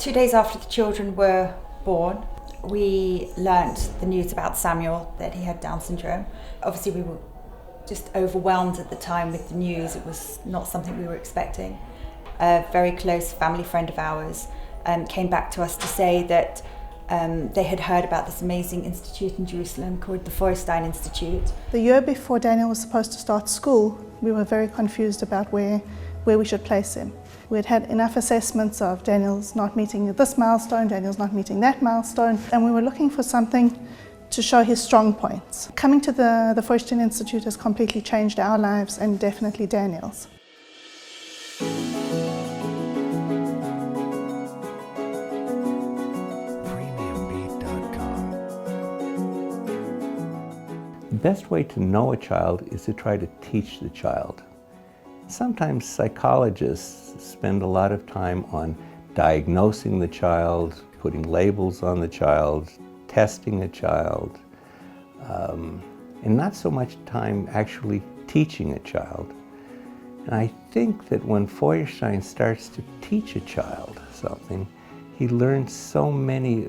2 days after the children were born, we learnt the news about Samuel, that he had Down syndrome. Obviously we were just overwhelmed at the time with the news. It was not something we were expecting. A very close family friend of ours came back to us to say that they had heard about this amazing institute in Jerusalem called the Feuerstein Institute. The year before Daniel was supposed to start school, we were very confused about where we should place him. We had had enough assessments of Daniel's not meeting this milestone, Daniel's not meeting that milestone, and we were looking for something to show his strong points. Coming to the Feuerstein Institute has completely changed our lives and definitely Daniel's. The best way to know a child is to try to teach the child. Sometimes psychologists spend a lot of time on diagnosing the child, putting labels on the child, testing a child, and not so much time actually teaching a child. And I think that when Feuerstein starts to teach a child something, he learns so many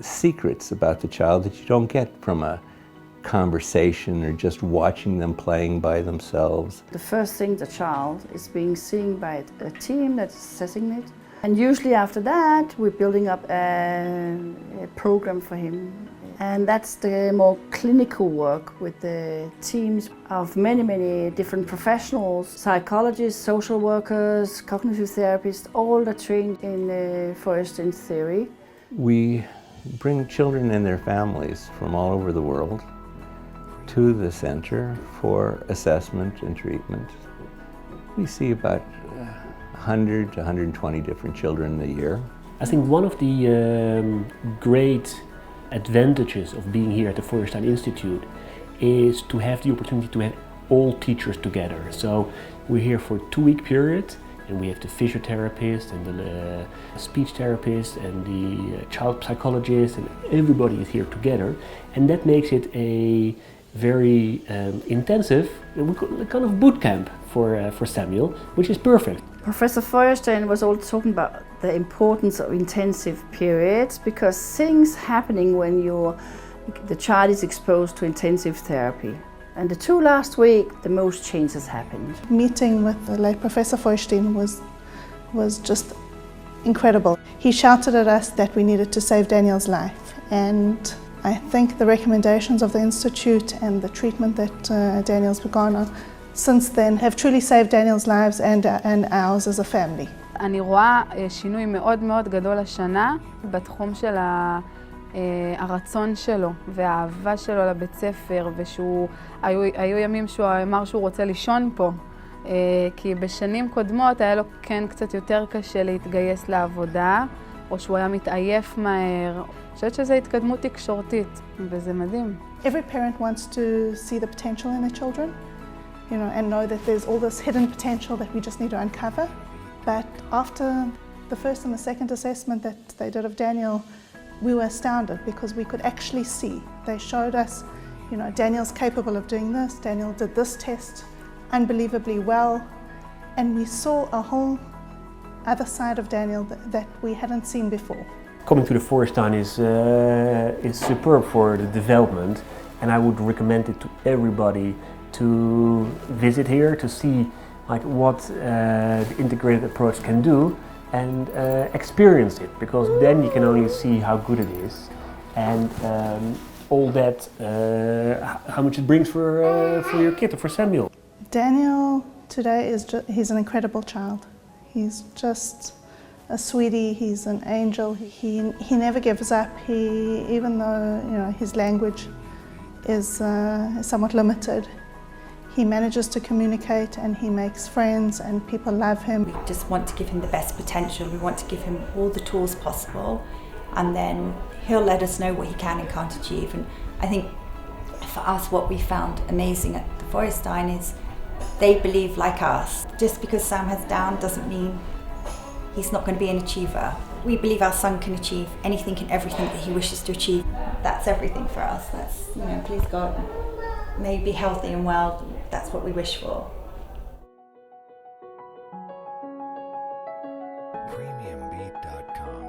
secrets about the child that you don't get from a conversation or just watching them playing by themselves. The first thing, the child is being seen by a team that's assessing it. And usually after that, we're building up a program for him. And that's the more clinical work with the teams of many different professionals, psychologists, social workers, cognitive therapists, all that trained in Feuerstein theory. We bring children and their families from all over the world to the center for assessment and treatment. We see about 100 to 120 different children a year. I think one of the great advantages of being here at the Feuerstein Institute is to have the opportunity to have all teachers together. So we're here for a 2-week period, and we have the physiotherapist and the speech therapist and the child psychologist, and everybody is here together. And that makes it a very intensive, kind of boot camp for Samuel, which is perfect. Professor Feuerstein was also talking about the importance of intensive periods, because things happening when the child is exposed to intensive therapy. And the 2 last weeks, the most changes happened. Meeting with the late Professor Feuerstein was just incredible. He shouted at us that we needed to save Daniel's life, and I think the recommendations of the Institute and the treatment that Daniel's begun on since then have truly saved Daniel's lives and ours as a family. אני רואה שינוי מאוד מאוד גדול השנה בתחום של הרצון שלו והאהבה שלו לבית ספר, היו ימים שהוא אמר שהוא רוצה לישון פה, כי בשנים קודמות היה לו כן קצת יותר קשה להתגייס לעבודה, או שהוא היה מתעייף מהר. אני חושבת שזו התקדמות תקשורתית, וזה מדהים. Every parent wants to see the potential in their children, and know that there's all this hidden potential that we just need to uncover. But after the first and the second assessment that they did of Daniel, we were astounded because we could actually see. They showed us, Daniel's capable of doing this, Daniel did this test unbelievably well, and we saw a whole other side of Daniel that we hadn't seen before. Coming to the Feuerstein is superb for the development, and I would recommend it to everybody to visit here to see what the integrated approach can do and experience it, because then you can only see how good it is and all that, how much it brings for your kid or for Samuel. Daniel today he's an incredible child. He's just a sweetie, he's an angel. He never gives up. Even though his language is somewhat limited, he manages to communicate and he makes friends and people love him. We just want to give him the best potential. We want to give him all the tools possible, and then he'll let us know what he can and can't achieve. And I think for us, what we found amazing at the Feuerstein is they believe like us. Just because Sam has Down doesn't mean he's not going to be an achiever. We believe our son can achieve anything and everything that he wishes to achieve. That's everything for us. That's, please God, may he be healthy and well. That's what we wish for. premiumbeat.com.